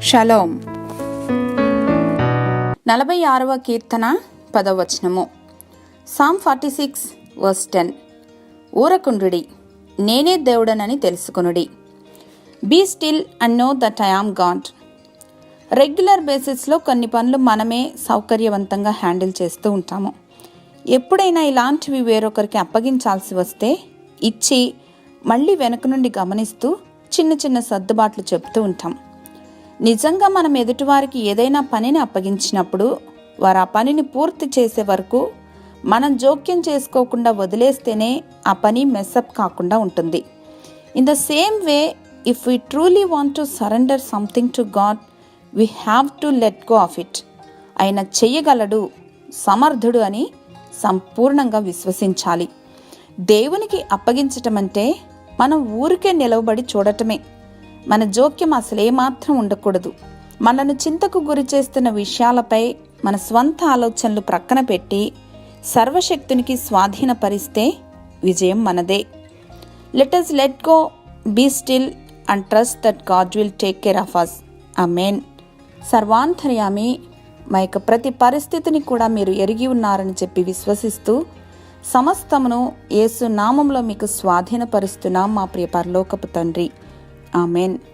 Shalom. 46వ కీర్తన 10వ వచనము. Psalm 46 verse 10. ఊరకుండుడి, నేనే దేవుడనని తెలుసుకొనుడి. Be still and know that I am God. Regular బేసిస్లో కొన్ని పనులు మనమే సౌకర్యవంతంగా హ్యాండిల్ చేస్తూ ఉంటాము. ఎప్పుడైనా ఇలాంటివి వేరొకరికి అప్పగించాల్సి వస్తే ఇచ్చి మళ్ళీ వెనక నుండి గమనిస్తూ చిన్న చిన్న సర్దుబాట్లు చెప్తూ ఉంటాం. నిజంగా మనం ఎదుటివారికి ఏదైనా పనిని అప్పగించినప్పుడు వారు ఆ పనిని పూర్తి చేసే వరకు మనం జోక్యం చేసుకోకుండా వదిలేస్తేనే ఆ పని మెస్అప్ కాకుండా ఉంటుంది. In the same way, if we truly want to surrender something to God, we have to let go of it. ఆయన చెయ్యగలడు, సమర్థుడు అని సంపూర్ణంగా విశ్వసించాలి. దేవునికి అప్పగించటం అంటే మనం ఊరికే నిలవబడి చూడటమే. మన జోక్యం అసలేమాత్రం ఉండకూడదు. మనను చింతకు గురి చేస్తున్న విషయాలపై మన స్వంత ఆలోచనలు ప్రక్కన పెట్టి సర్వశక్తునికి స్వాధీనపరిస్తే విజయం మనదే. Let us let go, be still and trust that God will take care of us. ఆమేన్. సర్వాంతర్యామి, మా యొక్క ప్రతి పరిస్థితిని కూడా మీరు ఎరిగి ఉన్నారని చెప్పి విశ్వసిస్తూ సమస్తమును యేసు నామములో మీకు స్వాధీనపరుస్తున్నాం మా ప్రియ పరలోకపు తండ్రి. ఆమేన్.